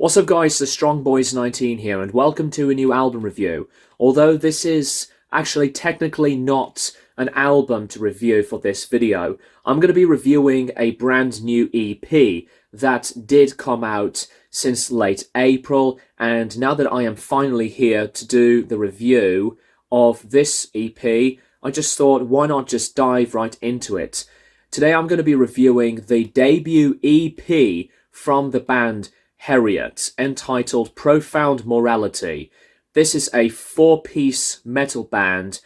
What's up guys, the Strong Boys 19 here and welcome to a new album review. Although this is actually technically not an album to review for this video, I'm going to be reviewing a brand new EP that did come out since late April, and now that I am finally here to do the review of this EP, I just thought why not just dive right into it. Today I'm going to be reviewing the debut EP from the band Heriot, entitled Profound Morality. This is a four-piece metal band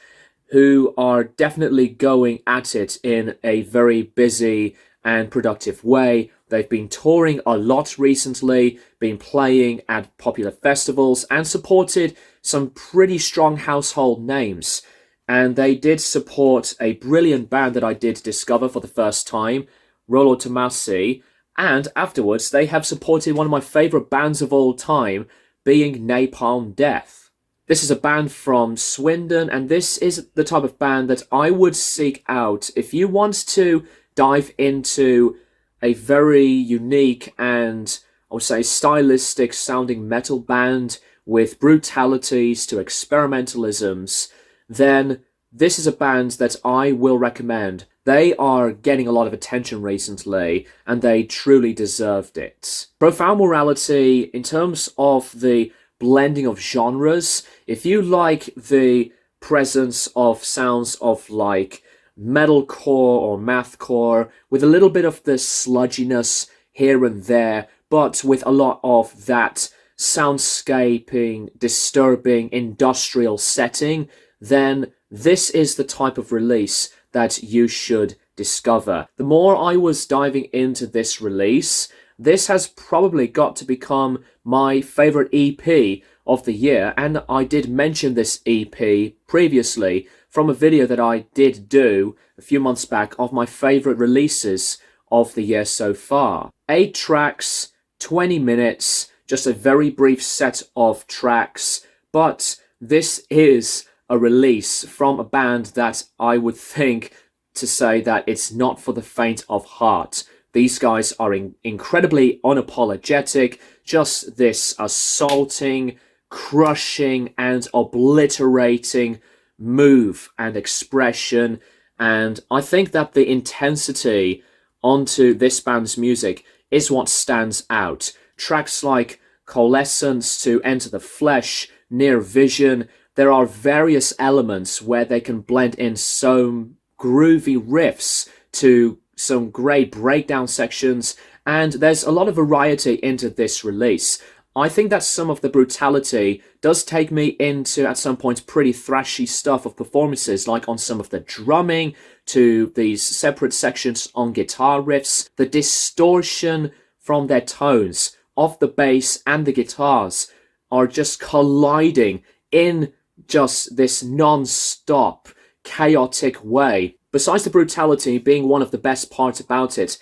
who are definitely going at it in a very busy and productive way. They've been touring a lot recently, been playing at popular festivals, and supported some pretty strong household names. And they did support a brilliant band that I did discover for the first time, Rollo Tomasi. And afterwards, they have supported one of my favourite bands of all time, being Napalm Death. This is a band from Swindon, and this is the type of band that I would seek out if you want to dive into a very unique and, I would say, stylistic sounding metal band with brutalities to experimentalisms. Then this is a band that I will recommend. They are getting a lot of attention recently, and they truly deserved it. Profound Morality, in terms of the blending of genres, if you like the presence of sounds of like metalcore or mathcore, with a little bit of the sludginess here and there, but with a lot of that soundscaping, disturbing, industrial setting, then this is the type of release that you should discover. The more I was diving into this release, this has probably got to become my favorite EP of the year, and I did mention this EP previously from a video that I did do a few months back of my favorite releases of the year so far. 8 tracks, 20 minutes, just a very brief set of tracks, but this is a release from a band that I would think to say that it's not for the faint of heart. These guys are incredibly unapologetic, just this assaulting, crushing, and obliterating move and expression. And I think that the intensity onto this band's music is what stands out. Tracks like Coalescence to Enter the Flesh, Near Vision, there are various elements where they can blend in some groovy riffs to some great breakdown sections, and there's a lot of variety into this release. I think that some of the brutality does take me into, at some points, pretty thrashy stuff of performances, like on some of the drumming, to these separate sections on guitar riffs. The distortion from their tones of the bass and the guitars are just colliding in just this non-stop, chaotic way. Besides the brutality being one of the best parts about it,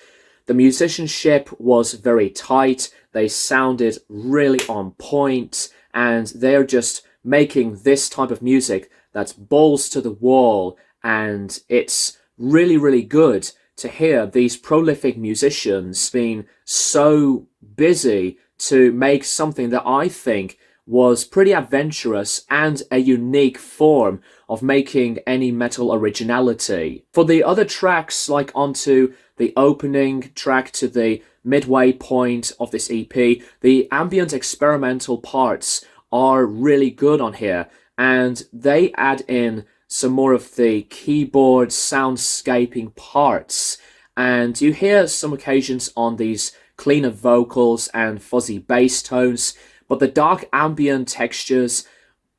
the musicianship was very tight, they sounded really on point, and they're just making this type of music that's balls to the wall, and it's really, really good to hear these prolific musicians being so busy to make something that I think was pretty adventurous and a unique form of making any metal originality. For the other tracks, like onto the opening track to the midway point of this EP, the ambient experimental parts are really good on here, and they add in some more of the keyboard soundscaping parts, and you hear some occasions on these cleaner vocals and fuzzy bass tones. But the dark ambient textures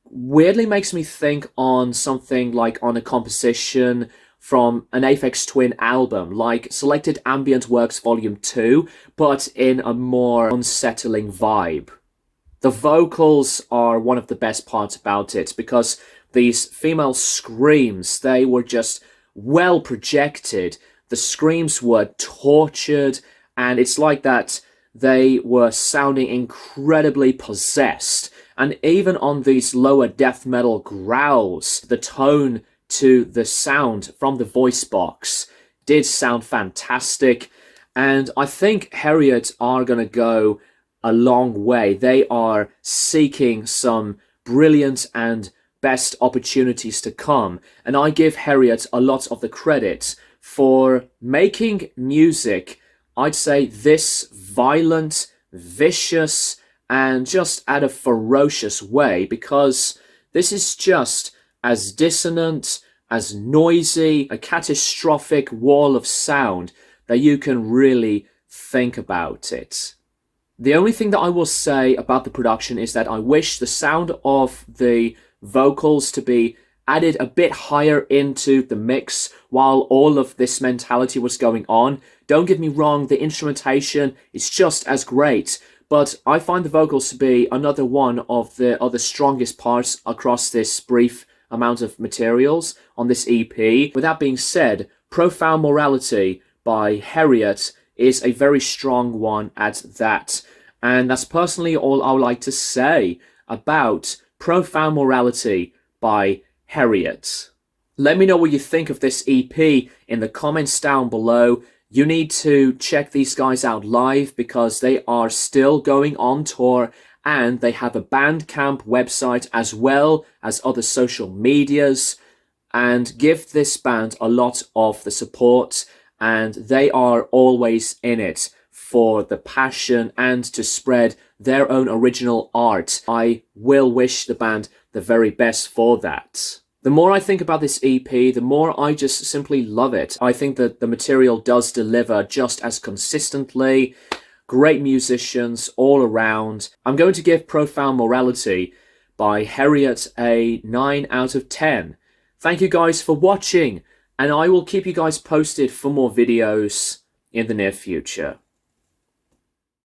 weirdly makes me think on something like on a composition from an Aphex Twin album, like Selected Ambient Works Volume 2, but in a more unsettling vibe. The vocals are one of the best parts about it, because these female screams, they were just well projected. The screams were tortured, and it's like that they were sounding incredibly possessed. And even on these lower death metal growls, the tone to the sound from the voice box did sound fantastic. And I think Heriot are going to go a long way. They are seeking some brilliant and best opportunities to come. And I give Heriot a lot of the credit for making music, I'd say, this violent, vicious, and just at a ferocious way, because this is just as dissonant, as noisy, a catastrophic wall of sound that you can really think about it. The only thing that I will say about the production is that I wish the sound of the vocals to be added a bit higher into the mix while all of this mentality was going on. Don't get me wrong, the instrumentation is just as great, but I find the vocals to be another one of the strongest parts across this brief amount of materials on this EP. With that being said, Profound Morality by Heriot is a very strong one at that. And that's personally all I would like to say about Profound Morality by Heriot. Let me know what you think of this EP in the comments down below. You need to check these guys out live because they are still going on tour and they have a Bandcamp website as well as other social medias. And give this band a lot of the support, and they are always in it for the passion and to spread their own original art. I will wish the band the very best for that. The more I think about this EP, the more I just simply love it. I think that the material does deliver just as consistently. Great musicians all around. I'm going to give Profound Morality by Heriot a 9 out of 10. Thank you guys for watching, and I will keep you guys posted for more videos in the near future.